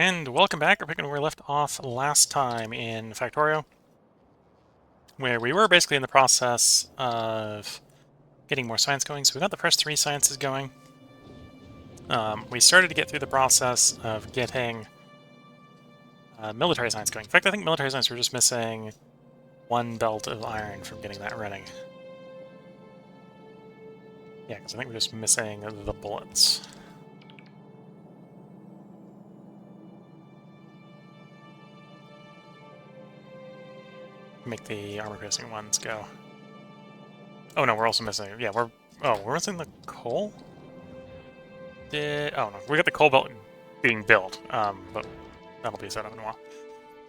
And welcome back. We're picking where we left off last time in Factorio, where we were basically in the process of getting more science going. So we got the first 3 sciences going. We started to get through the process of getting military science going. In fact, I think military science, we're just missing 1 belt of iron from getting that running. Yeah, because I think we're just missing the bullets. Make the armor-piercing ones go. Oh no, we're also missing... Yeah, we're missing the coal? Oh no, we got the coal belt being built, but that'll be set up in a while.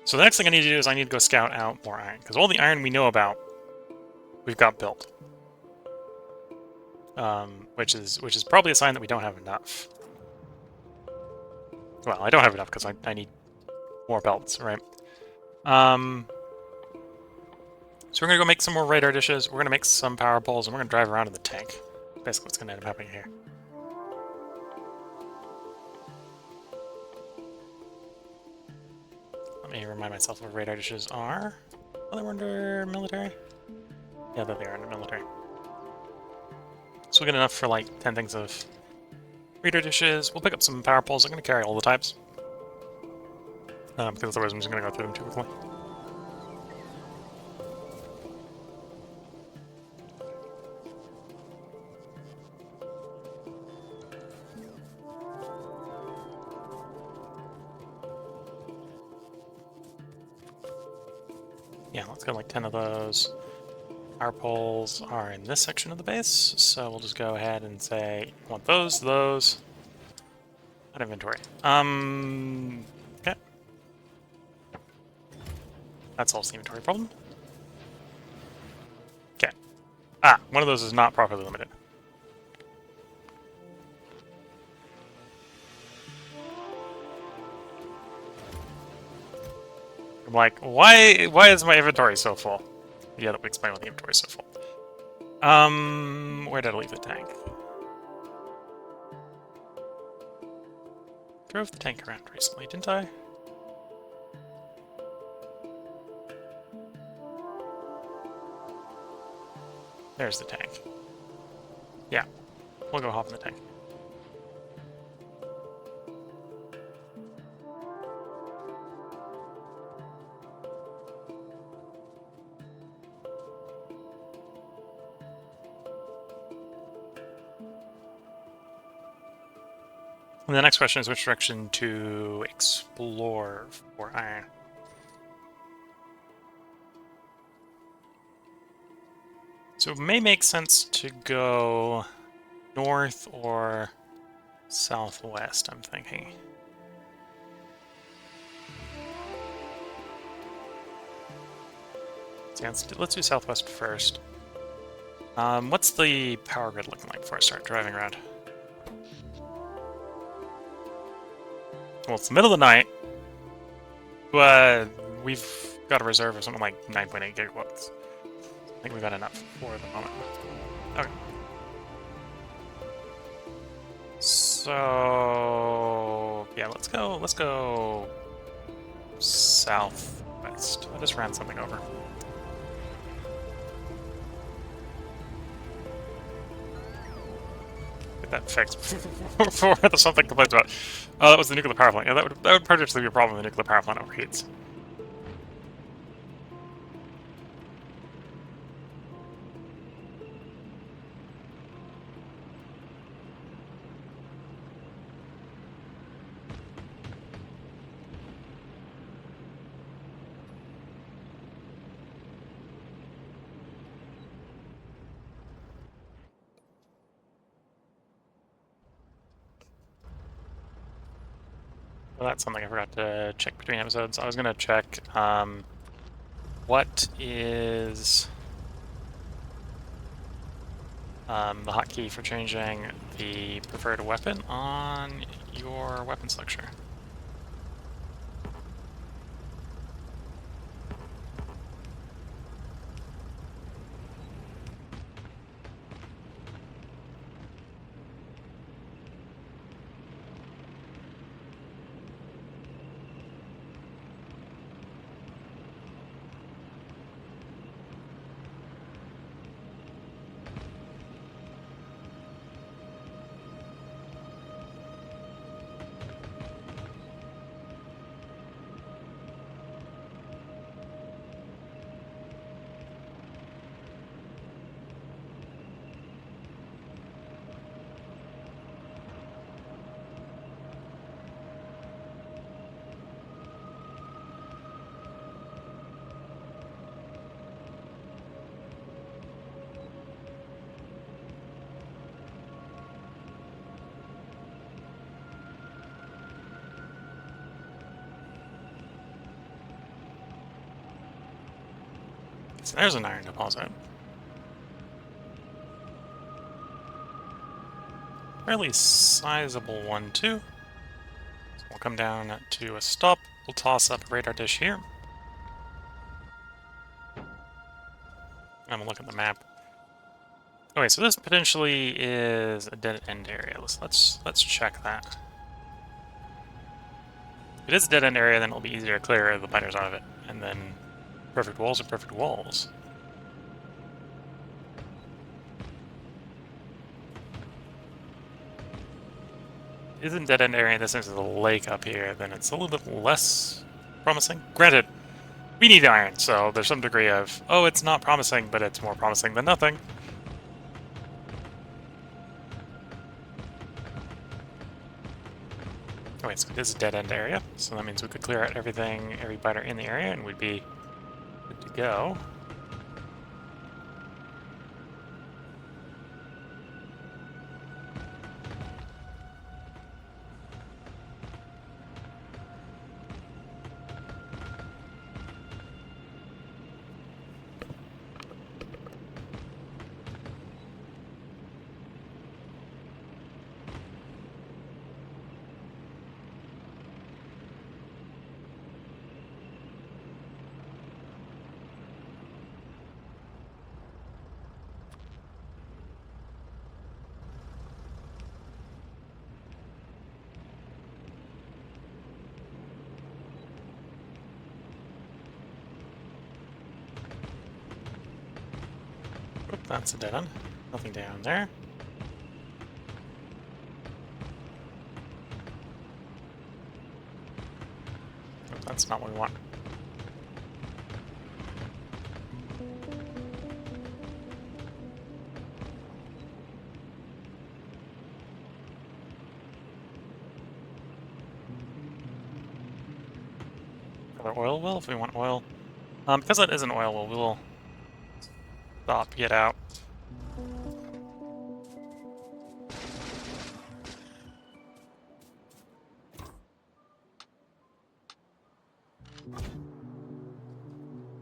So the next thing I need to do is I need to go scout out more iron, because all the iron we know about, we've got built. Which is probably a sign that we don't have enough. Well, I don't have enough because I need more belts, right? So we're gonna go make some more radar dishes. We're gonna make some power poles, and we're gonna drive around in the tank. Basically, what's gonna end up happening here. Let me remind myself what radar dishes are. Oh, they were under military? Yeah, they are under military. So we get enough for like 10 things of radar dishes. We'll pick up some power poles. I'm going to carry all the types. Because otherwise I'm just going to go through them too quickly. Yeah, let's go like 10 of those. Power poles are in this section of the base, so we'll just go ahead and say, I want those. Out inventory. Okay. That solves the inventory problem. Okay. Ah, one of those is not properly limited. I'm like, why is my inventory so full? Yeah, that would explain why the inventory is so full. Where did I leave the tank? Drove the tank around recently, didn't I? There's the tank. Yeah, we'll go hop in the tank. And the next question is which direction to explore for iron. So it may make sense to go north or southwest, I'm thinking. So yeah, let's do southwest first. What's the power grid looking like before I start driving around? Well, it's the middle of the night. We've got a reserve of something like 9.8 gigawatts. I think we've got enough for the moment. Okay. So yeah, let's go southwest. I just ran something over. Get that fixed before there's something complains about. Oh, that was the nuclear power plant. Yeah, that would potentially be a problem if the nuclear power plant overheats. Well, that's something I forgot to check between episodes. I was going to check what is the hotkey for changing the preferred weapon on your weapon selector. So there's an iron deposit. Fairly sizable one, too. So we'll come down to a stop. We'll toss up a radar dish here. And we'll look at the map. Okay, so this potentially is a dead-end area. Let's check that. If it is a dead-end area, then it'll be easier to clear the biters out of it. And then perfect walls are perfect walls. If it isn't a dead-end area, this is a lake up here, then it's a little bit less promising. Granted, we need iron, so there's some degree of, oh, it's not promising, but it's more promising than nothing. Okay, so it is a dead-end area, so that means we could clear out everything, every biter in the area, and we'd be good to go. Oop, that's a dead end. Nothing down there. Oop, that's not what we want. Another oil well if we want oil. Because that is an oil well, we will stop, get out.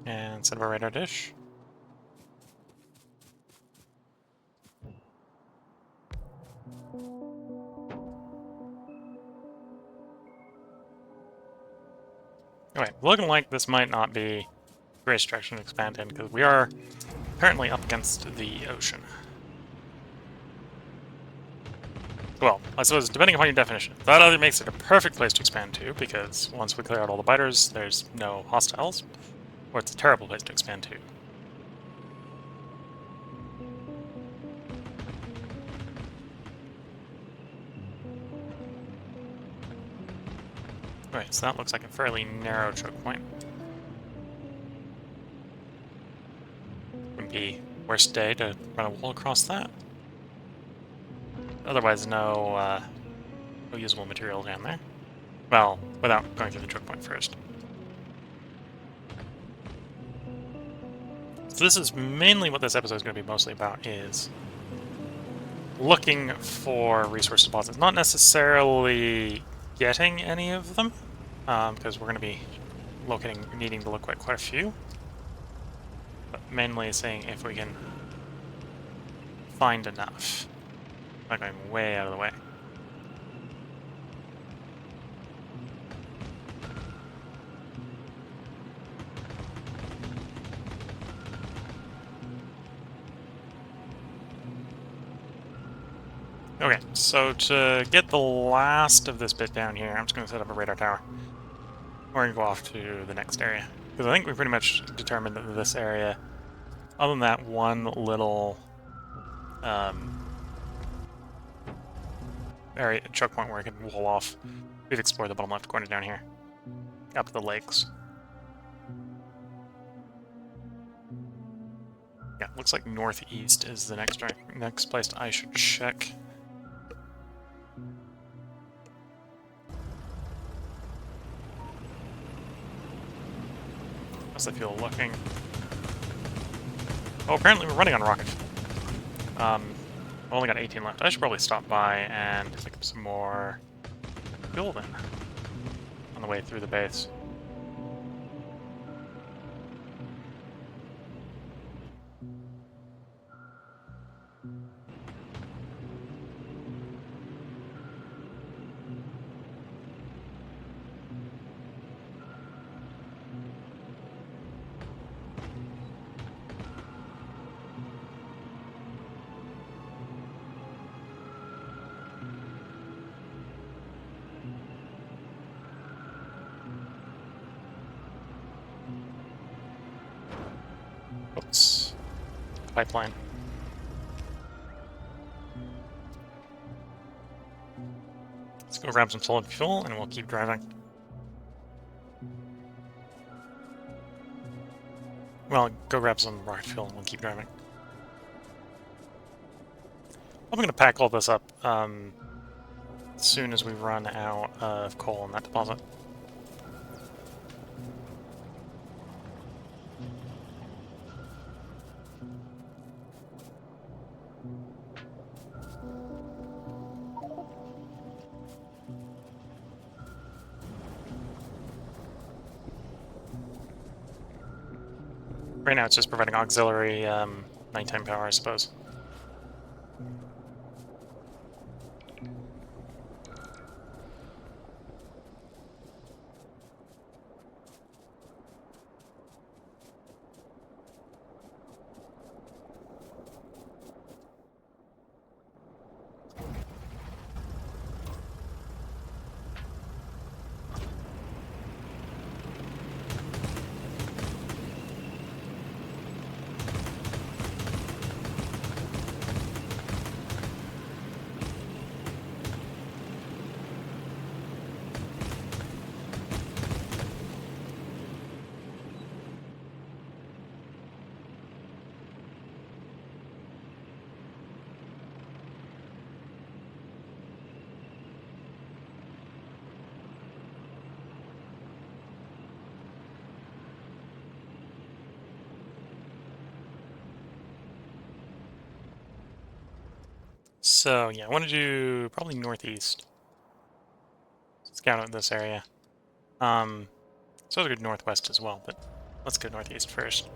And set up our radar dish. Okay, looking like this might not be the greatest direction to expand in, because we are apparently up against the ocean. Well, I suppose, depending upon your definition, that either makes it a perfect place to expand to, because once we clear out all the biters, there's no hostiles, or it's a terrible place to expand to. Right, so that looks like a fairly narrow choke point. Wouldn't be worst day to run a wall across that. Otherwise, no usable material down there. Well, without going through the choke point first. So this is mainly what this episode is going to be mostly about, is looking for resource deposits. Not necessarily getting any of them, because we're going to be needing to look at quite a few. But mainly seeing if we can find enough. Not going way out of the way. Okay, so to get the last of this bit down here, I'm just going to set up a radar tower. We're going to go off to the next area. Because I think we pretty much determined that this area, other than that one little area, choke point where I can wall off, we've explored the bottom left corner down here. Up the lakes. Yeah, looks like northeast is the next place I should check. How's the fuel looking? Oh, apparently we're running on rocket. I've only got 18 left. I should probably stop by and pick up some more fuel then on the way through the base. Oops. Pipeline. Let's go grab some solid fuel and we'll keep driving. Well, go grab some rocket fuel and we'll keep driving. I'm going to pack all this up as soon as we run out of coal in that deposit. Right now it's just providing auxiliary nighttime power, I suppose. So, yeah, I want to do probably northeast. Scout out this area. So I'll go northwest as well, but let's go northeast first.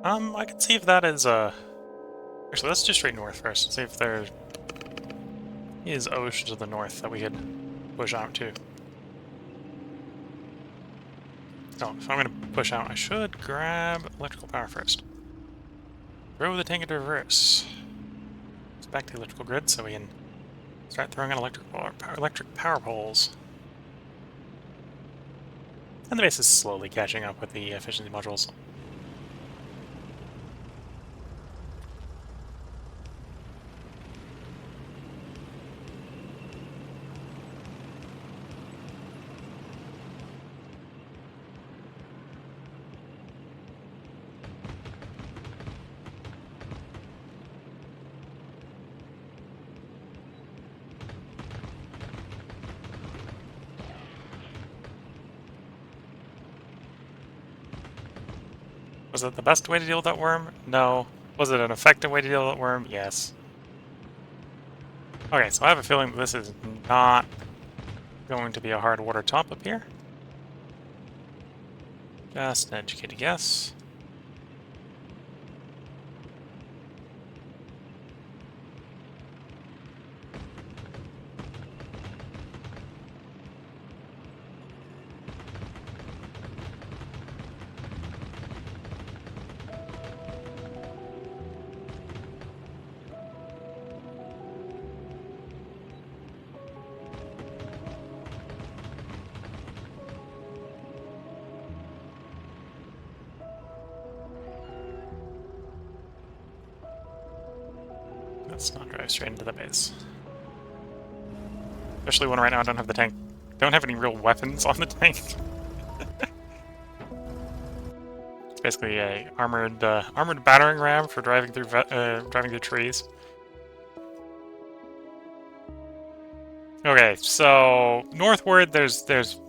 I can see if that is, actually, let's do straight north first. See if there is ocean to the north that we could push out to. Oh, if I'm going to push out, I should grab electrical power first. Throw the tank into reverse. It's back to the electrical grid so we can start throwing out electric power poles. And the base is slowly catching up with the efficiency modules. Was it the best way to deal with that worm? No. Was it an effective way to deal with that worm? Yes. Okay, so I have a feeling that this is not going to be a hard water top up here. Just an educated guess. Let's not drive straight into the base. Especially when right now I don't have the tank. Don't have any real weapons on the tank. It's basically a armored battering ram for driving through trees. Okay, so northward there's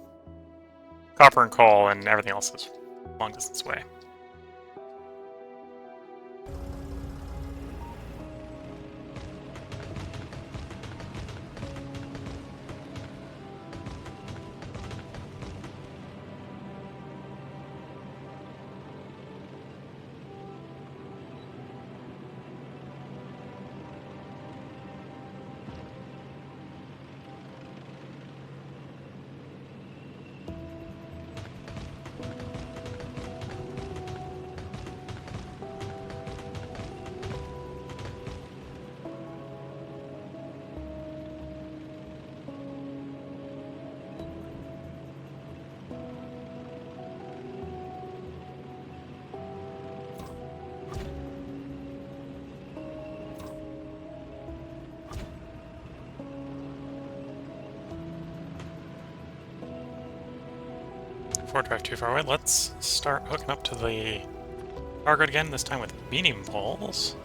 copper and coal, and everything else is long distance away. transport drive too far away. Let's start hooking up to the power grid again, this time with medium poles.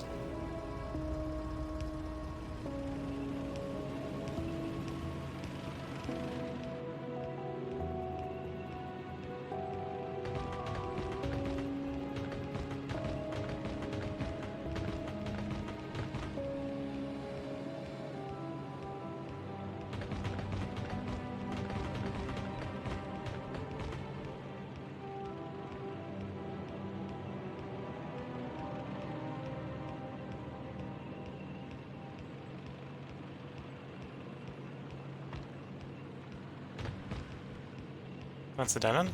That's the dead end.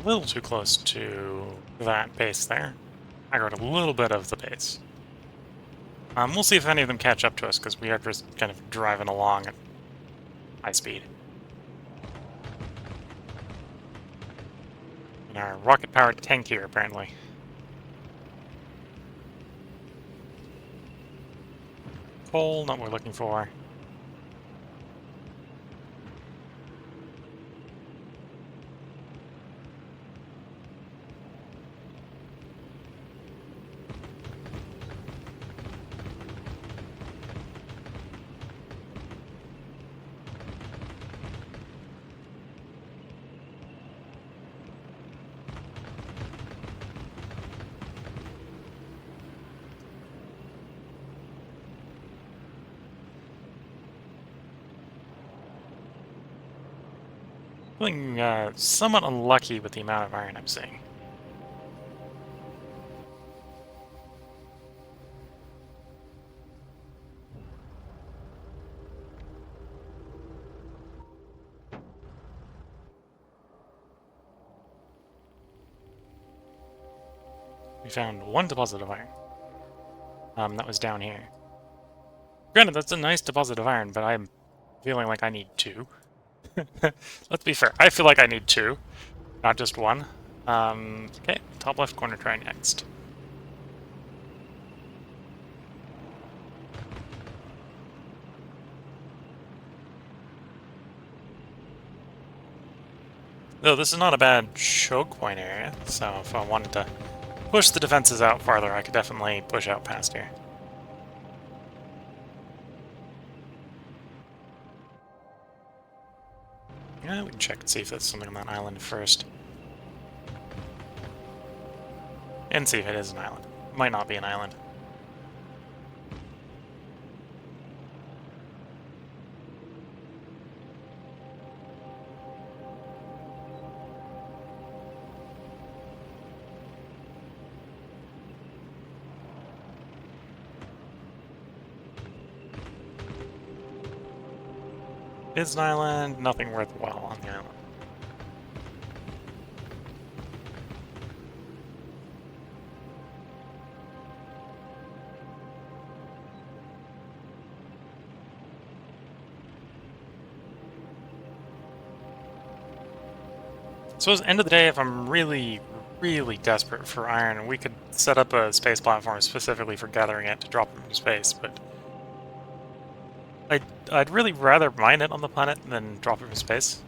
A little too close to that base there. I got a little bit of the base. We'll see if any of them catch up to us, because we are just kind of driving along at high speed. In our rocket-powered tank here, apparently. Coal, not what we're looking for. Feeling somewhat unlucky with the amount of iron I'm seeing. We found one deposit of iron. That was down here. Granted, that's a nice deposit of iron, but I'm feeling like I need two. Let's be fair. I feel like I need two, not just one. Okay, top left corner, try next. Though this is not a bad choke point area, so if I wanted to push the defenses out farther, I could definitely push out past here. Yeah, we can check and see if there's something on that island first. And see if it is an island. It might not be an island. Is an island, nothing worthwhile on the island. So at the end of the day, if I'm really, really desperate for iron, we could set up a space platform specifically for gathering it to drop it from space, but I'd really rather mine it on the planet than drop it from space.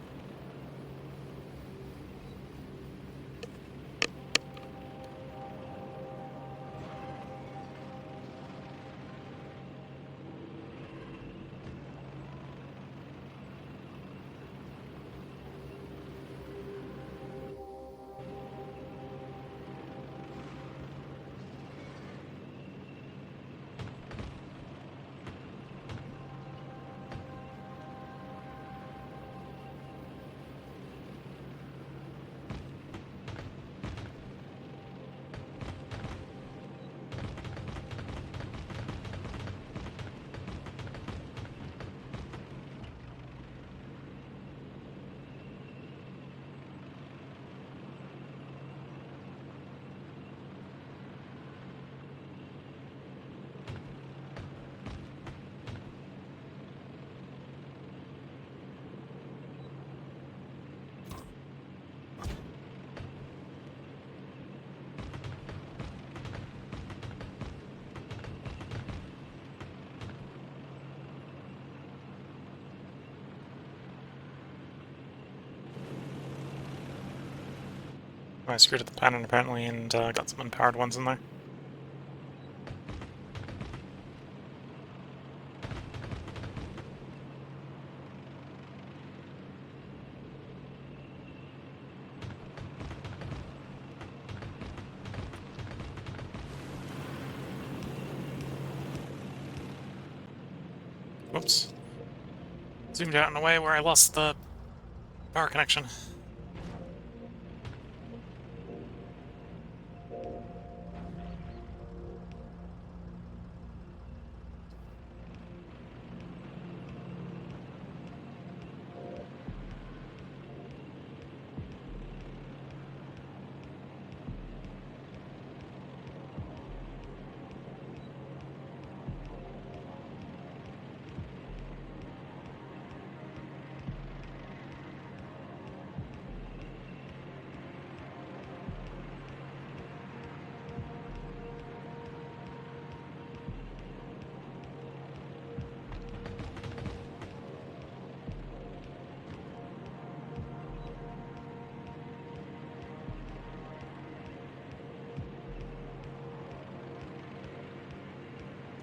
I screwed up the pattern apparently and got some unpowered ones in there. Whoops. Zoomed out in a way where I lost the power connection.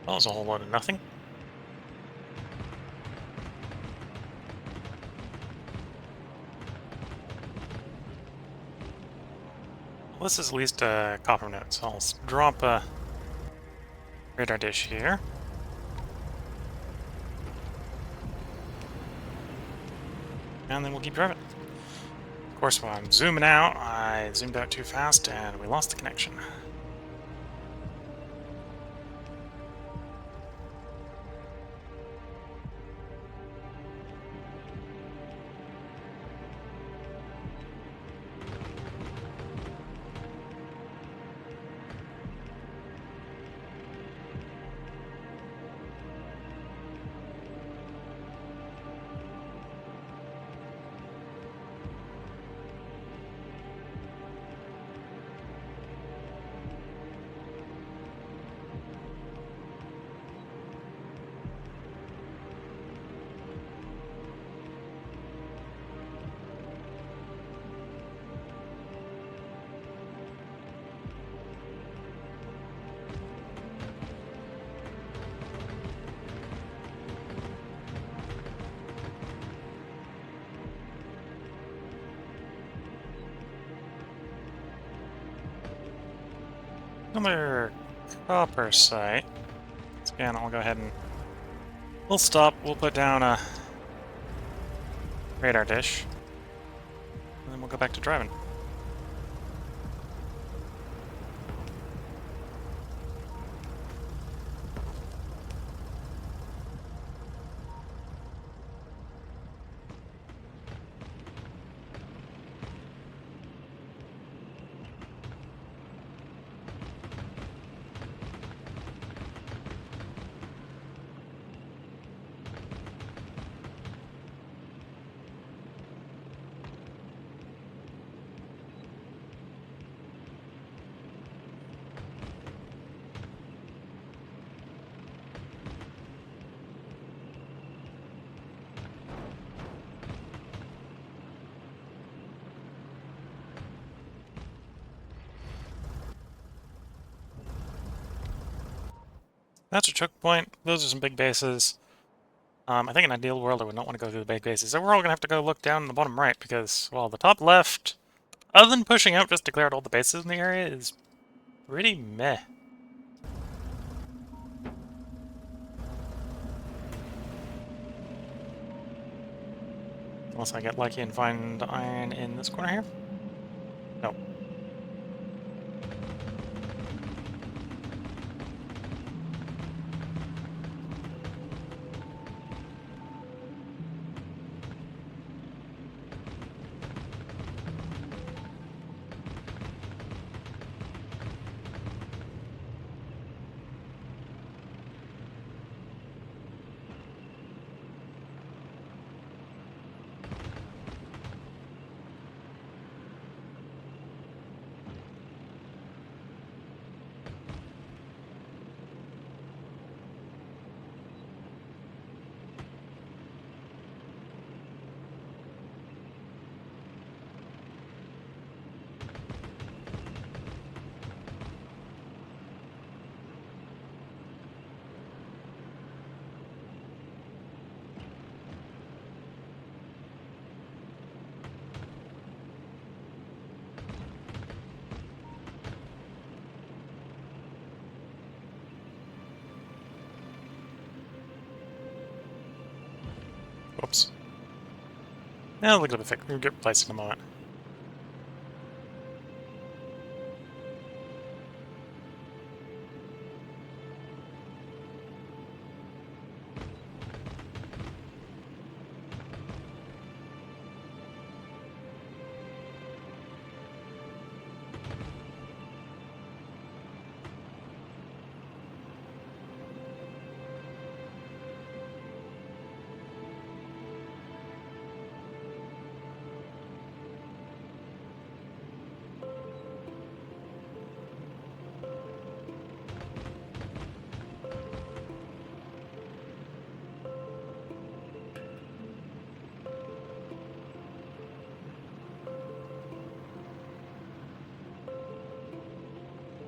That was a whole lot of nothing. Well, this is at least a copper note, so I'll drop a radar dish here. And then we'll keep driving. Of course, when I'm zooming out, I zoomed out too fast and we lost the connection. Another copper site. So again, I'll go ahead and we'll stop. We'll put down a radar dish, and then we'll go back to driving. That's a choke point. Those are some big bases. I think in an ideal world I would not want to go through the big bases. So we're all going to have to go look down in the bottom right because, well, the top left, other than pushing out just declared all the bases in the area, is pretty meh. Unless I get lucky and find iron in this corner here. Nope. Whoops. Yeah, look at the we'll get replaced in a moment.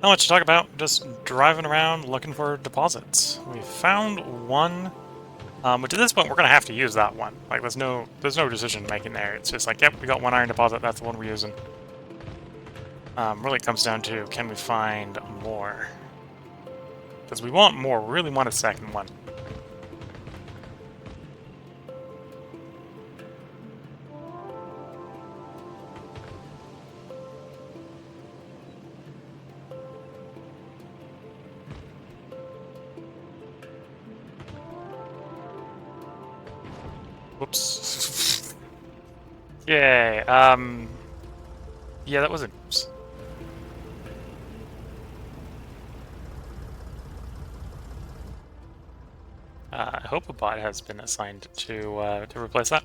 Not much to talk about, just driving around looking for deposits. We found one, which at this point we're gonna have to use that one. Like there's no decision making there. It's just like, yep, we got one iron deposit, that's the one we're using. Really it comes down to, can we find more? Because we want more, we really want a second one. Whoops. Yay, yeah, that was an oops. I hope a bot has been assigned to replace that.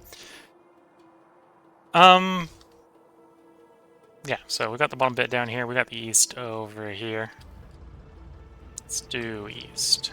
Yeah, so we got the bottom bit down here, we got the east over here. Let's do east.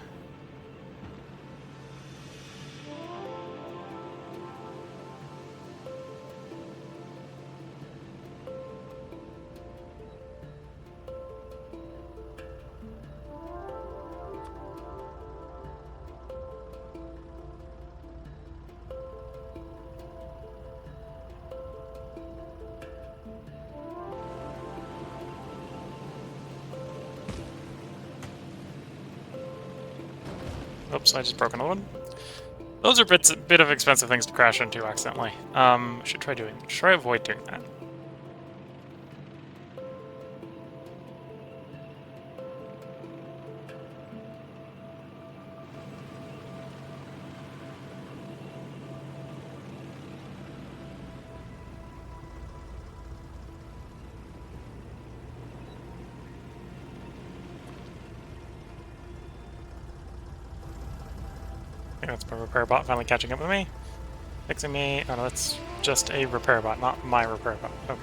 Oops, I just broke another one. Those are a bit of expensive things to crash into accidentally. Should try avoid doing that. I think that's my repair bot finally catching up with me. Fixing me. Oh no, that's just a repair bot, not my repair bot. Okay.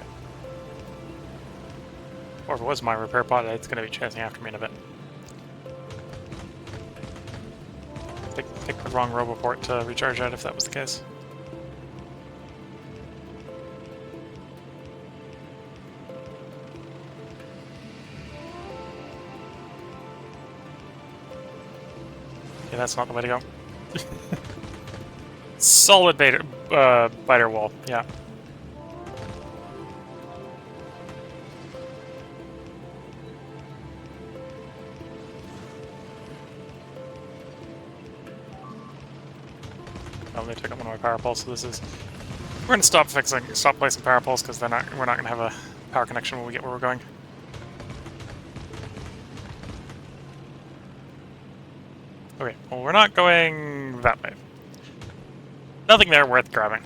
Or if it was my repair bot, it's going to be chasing after me in a bit. Pick the wrong roboport to recharge out if that was the case. Yeah, that's not the way to go. Solid biter wall, yeah. Oh, they took up one of my power poles, so this is... We're gonna stop placing power poles, because we're not gonna have a power connection when we get where we're going. Okay, well we're not going that way. Nothing there worth grabbing.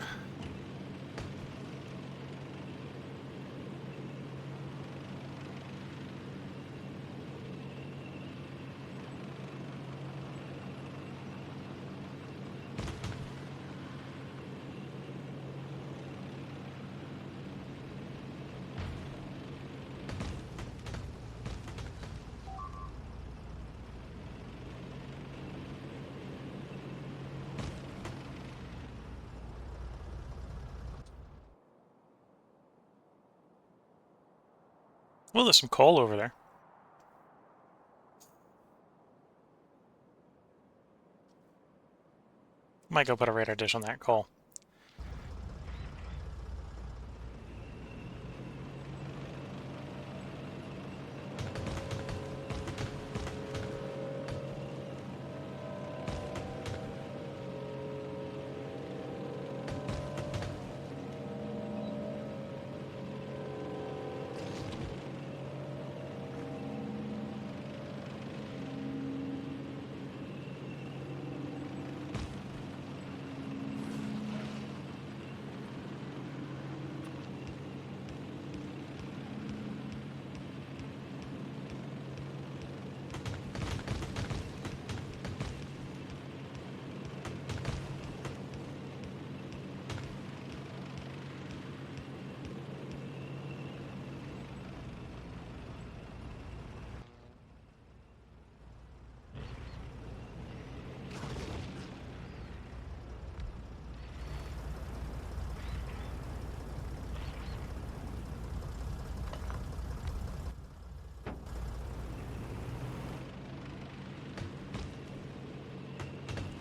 Well, there's some coal over there. Might go put a radar dish on that coal.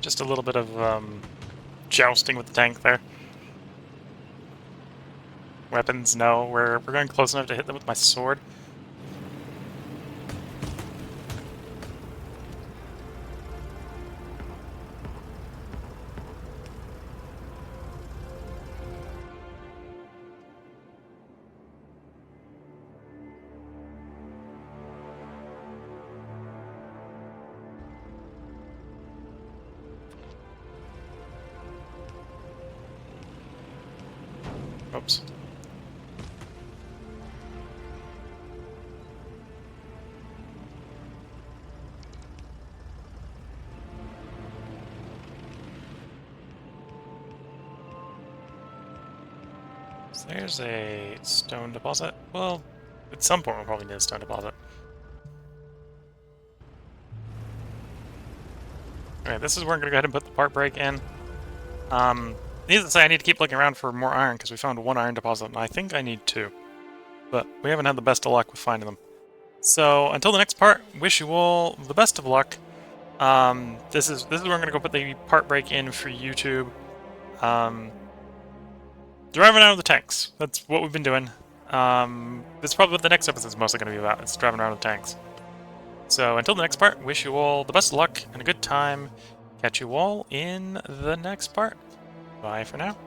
Just a little bit of jousting with the tank there. Weapons, no. We're going close enough to hit them with my sword. Oops. So there's a stone deposit. Well, at some point we'll probably need a stone deposit. Okay, this is where I'm going to go ahead and put the part break in. Needless to say, I need to keep looking around for more iron, because we found one iron deposit, and I think I need two. But we haven't had the best of luck with finding them. So, until the next part, wish you all the best of luck. This is where I'm going to go put the part break in for YouTube. Driving around with the tanks. That's what we've been doing. This is probably what the next episode is mostly going to be about. It's driving around with tanks. So, until the next part, wish you all the best of luck and a good time. Catch you all in the next part. Bye for now.